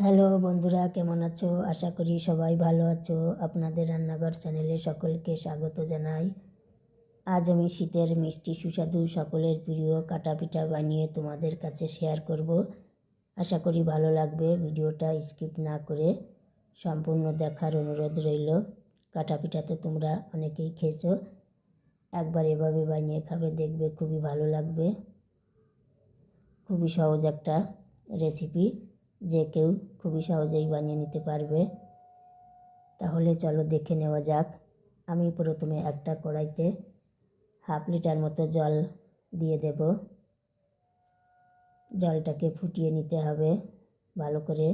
Hello বন্ধুরা, কেমন আছো? আশা করি সবাই ভালো আছো। আপনাদের রান্নাঘর চ্যানেলে সকলকে স্বাগত জানাই। আজ আমি শীতের মিষ্টি সুস্বাদু সকলের প্রিয় কাটা পিঠা বানিয়ে তোমাদের কাছে শেয়ার করব। আশা করি ভালো লাগবে। ভিডিওটা স্কিপ না করে সম্পূর্ণ দেখার অনুরোধ রইল। কাটা পিঠা তো তোমরা অনেকেই খেয়েছো, একবার এভাবে বানিয়ে খাবে, দেখবে খুবই ভালো লাগবে। খুবই সহজ একটা রেসিপি, যে কেউ খুবই সহজেই বানিয়ে নিতে পারবে। তাহলে চলো দেখে নেওয়া যাক। আমি প্রথমে একটা কড়াইতে 1/2 লিটার মতো জল দিয়ে দেব। জলটাকে ফুটিয়ে নিতে হবে ভালো করে।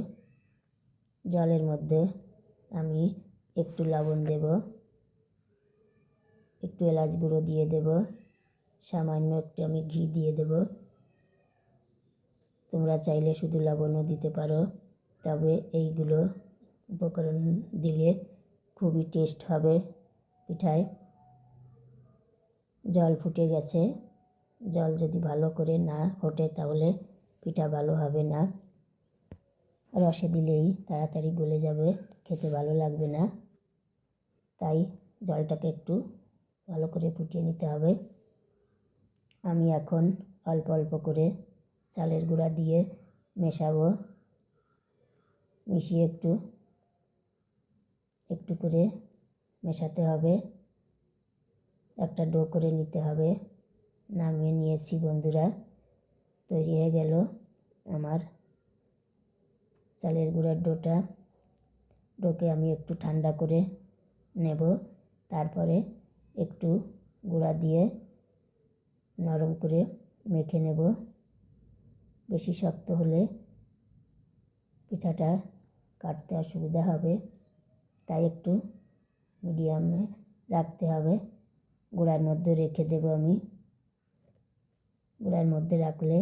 জলের মধ্যে আমি একটু লবণ দেব, একটু এলাচ গুঁড়ো দিয়ে দেব, সামান্য একটু আমি ঘি দিয়ে দেব। তোমরা চাইলে শুধু লবণও দিতে পারো, তবে এইগুলো উপকরণ দিলে খুবই টেস্ট হবে পিঠায়। জল ফুটে গেছে। জল যদি ভালো করে না ফোটে তাহলে পিঠা ভালো হবে না। রসে দিলেই তাড়াতাড়ি গলে যাবে, খেতে ভালো লাগবে না। তাই জলটাকে একটু ভালো করে ফুটিয়ে নিতে হবে। আমি এখন অল্প অল্প করে চালের গুঁড়া দিয়ে মেশাবো। মিশিয়ে একটু একটু করে মেশাতে হবে, একটা ডো করে নিতে হবে। নামিয়ে নিয়েছি বন্ধুরা। তৈরি হয়ে গেল আমার চালের গুঁড়ার ডোটা। ডোকে আমি একটু ঠান্ডা করে নেব, তারপরে একটু গুঁড়া দিয়ে নরম করে মেখে নেব। বেশি শক্ত হলে পিঠাটা কাটতে অসুবিধা হবে, তাই একটু মিডিয়ামে রাখতে হবে। গুঁড়ার মধ্যে রেখে দেব আমি। গুঁড়ার মধ্যে রাখলে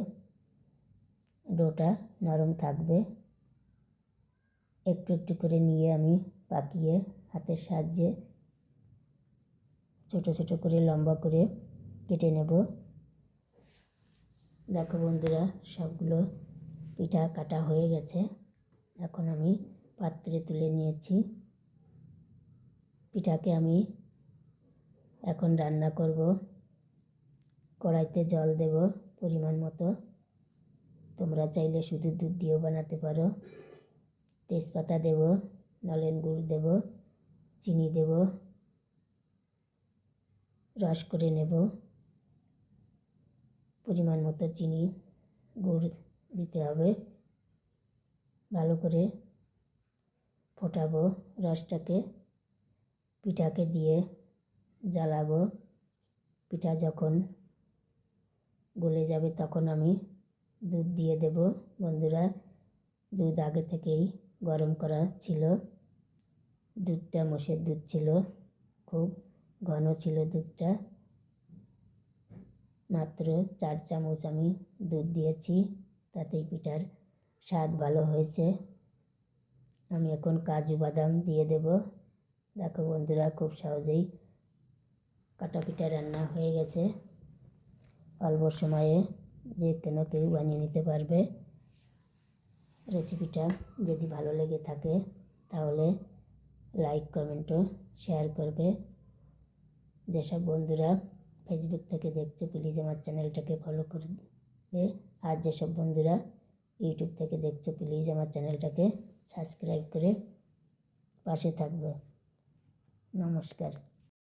ডোটা নরম থাকবে। একটু একটু করে নিয়ে আমি পাকিয়ে হাতের সাহায্যে ছোট ছোট করে লম্বা করে কেটে নেব। দেখো বন্ধুরা, সবগুলো পিঠা কাটা হয়ে গেছে। এখন আমি পাত্রে তুলে নিয়েছি। পিঠাকে আমি এখন রান্না করব। কড়াইতে জল দেব পরিমাণ মতো। তোমরা চাইলে শুধু দুধ দিয়েও বানাতে পারো। তেজপাতা দেব, নলেন গুড় দেব, চিনি দেব, রস করে নেব। পরিমাণ মতো চিনি গুড় দিতে হবে। ভালো করে ফোটাবো রসটাকে। পিঠাকে দিয়ে জ্বালাবো। পিঠা যখন গলে যাবে তখন আমি দুধ দিয়ে দেব বন্ধুরা। দুধ আগে থেকেই গরম করা ছিল। দুধটা মোষের দুধ ছিল, খুব ঘন ছিল দুধটা। মাত্র 4 চামচ আমি দুধ দিয়েছি, তাতেই পিঠার স্বাদ ভালো হয়েছে। আমি এখন কাজু বাদাম দিয়ে দেব। দেখো বন্ধুরা, খুব সহজেই কাটা পিঠা রান্না হয়ে গেছে। অল্প সময়ে যে কোনো কেউ বানিয়ে নিতে পারবে। রেসিপিটা যদি ভালো লেগে থাকে তাহলে লাইক, কমেন্ট ও শেয়ার করবে। যেসব বন্ধুরা ফেসবুক থেকে দেখছো প্লিজ আমার চ্যানেলটাকে ফলো করবে। আর যেসব বন্ধুরা ইউটিউব থেকে দেখছো প্লিজ আমার চ্যানেলটাকে সাবস্ক্রাইব করে পাশে থাকবে। নমস্কার।